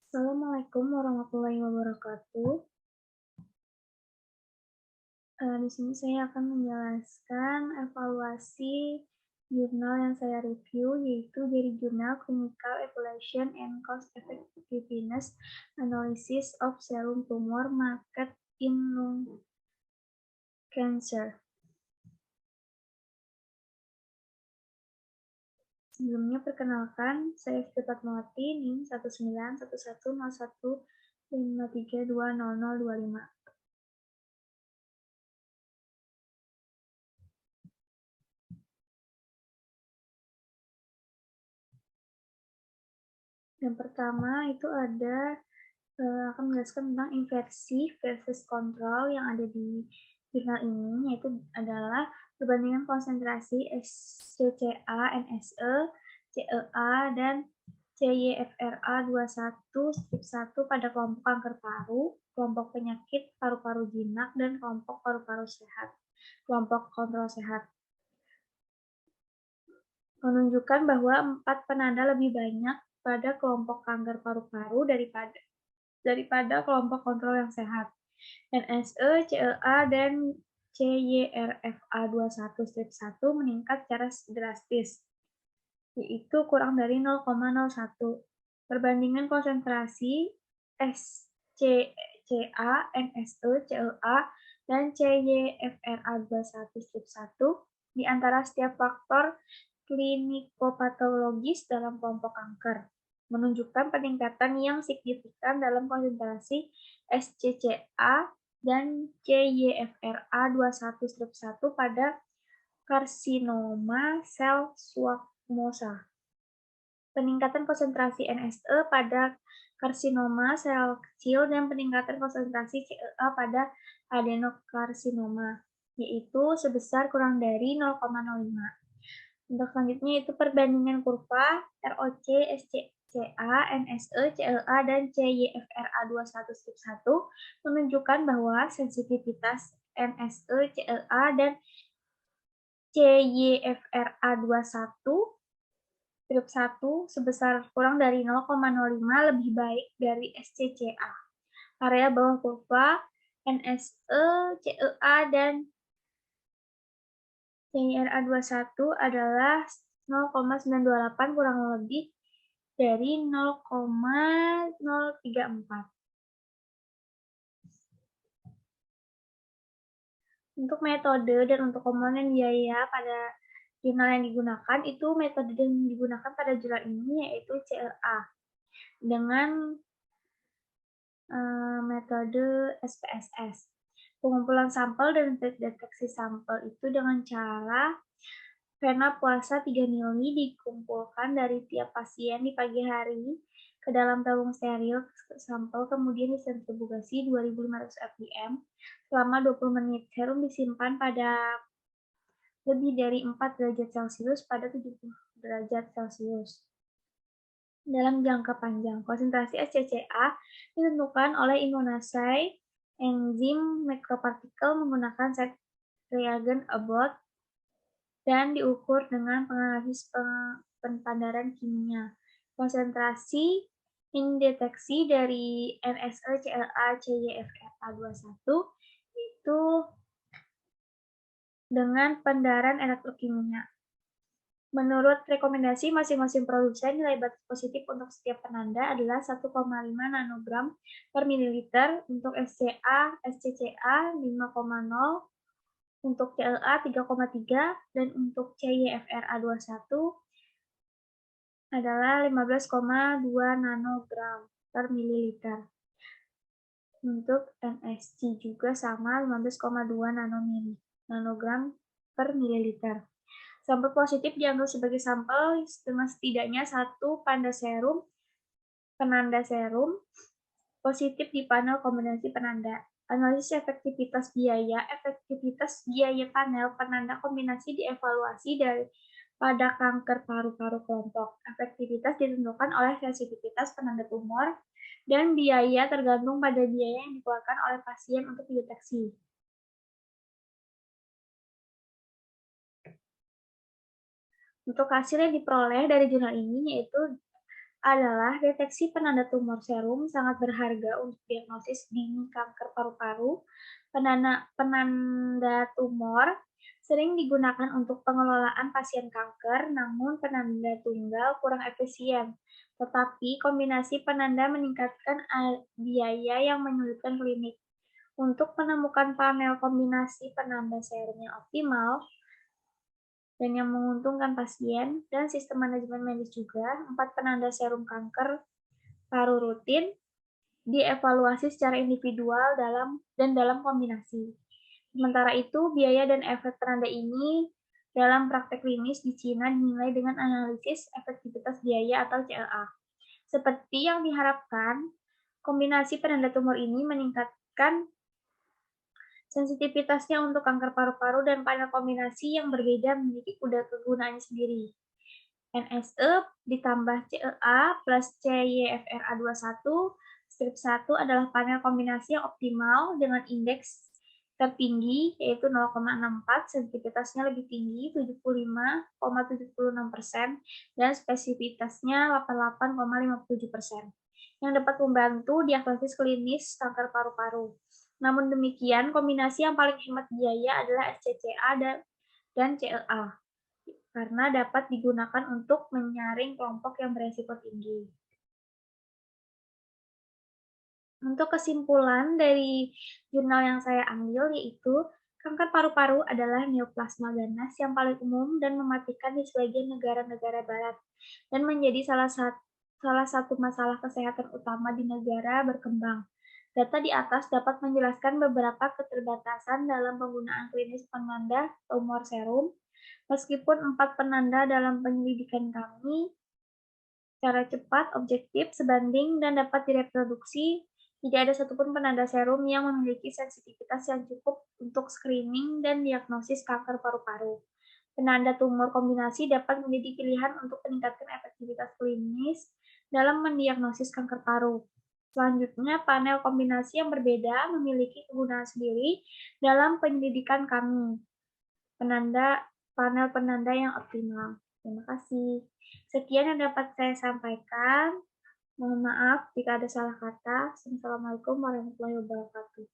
Assalamualaikum warahmatullahi wabarakatuh. Di sini saya akan menjelaskan evaluasi jurnal yang saya review, yaitu dari jurnal Clinical Evaluation and Cost Effectiveness Analysis of Serum Tumor Market in Lung Cancer. Sebelumnya perkenalkan, saya Siti Fatmawati, NIM 191110153200025. Yang pertama itu akan menjelaskan tentang inversi versus kontrol yang ada di jurnal ini, yaitu adalah perbandingan konsentrasi SCCA, NSE, CEA, dan CYFRA21-1 pada kelompok kanker paru, kelompok penyakit paru-paru jinak, dan kelompok paru-paru sehat, kelompok kontrol sehat. Menunjukkan bahwa 4 penanda lebih banyak pada kelompok kanker paru-paru daripada kelompok kontrol yang sehat. NSE, CEA, dan CYRFA21-1 meningkat secara drastis, yaitu kurang dari 0,01. Perbandingan konsentrasi SCCA, NSE, CEA, dan CYFRA21-1 di antara setiap faktor klinikopatologis dalam kelompok kanker menunjukkan peningkatan yang signifikan dalam konsentrasi SCCA dan CYFRA21-1 pada karsinoma sel squamousa. Peningkatan konsentrasi NSE pada karsinoma sel kecil dan peningkatan konsentrasi CEA pada adenokarsinoma, yaitu sebesar kurang dari 0,05. Untuk selanjutnya itu perbandingan kurva ROC, SCCA, NSE, CLA, dan CYFRA21-1 menunjukkan bahwa sensitivitas NSE, CLA, dan CYFRA21-1 sebesar kurang dari 0,05 lebih baik dari SCCA. Area bawah kurva NSE, CEA, dan CYRA21 adalah 0,928 kurang lebih dari 0,034. Untuk metode dan untuk komponen biaya pada jurnal yang digunakan, itu metode yang digunakan pada jurnal ini yaitu CLA dengan metode SPSS. Pengumpulan sampel dan deteksi sampel itu dengan cara vena puasa 3 mili dikumpulkan dari tiap pasien di pagi hari ke dalam tabung steril sampel, kemudian disentrifugasi 2500 rpm selama 20 menit. Serum disimpan pada lebih dari 4 derajat Celcius pada 70 derajat Celcius. Dalam jangka panjang, konsentrasi SCCA ditentukan oleh immunoassay enzim microparticle menggunakan set reagen Abbott dan diukur dengan penganalisis penpandaran kimia. Konsentrasi indeteksi dari NSE, CLA, CYFRA21 itu dengan pendaran elektrokimia. Menurut rekomendasi masing-masing produsen, nilai batas positif untuk setiap penanda adalah 1,5 nanogram per mililiter, untuk SCCA 5,0, untuk CLA 3,3, dan untuk CYFRA21 adalah 15,2 nanogram per mililiter. Untuk NSC juga sama 15,2 nanogram per mililiter. Sampel positif dianggap sebagai sampel dengan setidaknya satu penanda serum positif di panel kombinasi penanda. Analisis efektivitas biaya panel penanda kombinasi dievaluasi pada kanker paru-paru kelompok. Efektivitas ditentukan oleh sensitivitas penanda tumor dan biaya tergantung pada biaya yang dikeluarkan oleh pasien untuk dideteksi. Untuk hasil yang diperoleh dari jurnal ini yaitu adalah deteksi penanda tumor serum sangat berharga untuk diagnosis dini kanker paru-paru. Penanda tumor sering digunakan untuk pengelolaan pasien kanker, namun penanda tunggal kurang efisien. Tetapi kombinasi penanda meningkatkan biaya yang menyulitkan klinik. Untuk menemukan panel kombinasi penanda serum yang optimal dan yang menguntungkan pasien dan sistem manajemen medis juga, 4 penanda serum kanker paru rutin dievaluasi secara individual dalam kombinasi. Sementara itu, biaya dan efek penanda ini dalam praktek klinis di Cina dinilai dengan analisis efektivitas biaya atau CLA. Seperti yang diharapkan, kombinasi penanda tumor ini meningkatkan sensitivitasnya untuk kanker paru-paru dan panel kombinasi yang berbeda memiliki kegunaannya sendiri. NSE ditambah CEA plus CYFRA21 strip 1 adalah panel kombinasi yang optimal dengan indeks tertinggi yaitu 0,64, sensitivitasnya lebih tinggi 75,76% dan spesifitasnya 88,57%, yang dapat membantu diagnosis klinis kanker paru-paru. Namun demikian, kombinasi yang paling hemat biaya adalah SCCA dan CLA karena dapat digunakan untuk menyaring kelompok yang beresiko tinggi. Untuk kesimpulan dari jurnal yang saya ambil yaitu kanker paru-paru adalah neoplasma ganas yang paling umum dan mematikan di sebagian negara-negara barat dan menjadi salah satu masalah kesehatan utama di negara berkembang. Data di atas dapat menjelaskan beberapa keterbatasan dalam penggunaan klinis penanda tumor serum. Meskipun 4 penanda dalam penyelidikan kami secara cepat, objektif, sebanding, dan dapat direproduksi, tidak ada satupun penanda serum yang memiliki sensitivitas yang cukup untuk screening dan diagnosis kanker paru-paru. Penanda tumor kombinasi dapat menjadi pilihan untuk meningkatkan efektivitas klinis dalam mendiagnosis kanker paru. Selanjutnya, panel kombinasi yang berbeda memiliki kegunaan sendiri dalam penyelidikan kami. Panel penanda yang optimal. Terima kasih. Sekian yang dapat saya sampaikan. Mohon maaf jika ada salah kata. Assalamualaikum warahmatullahi wabarakatuh.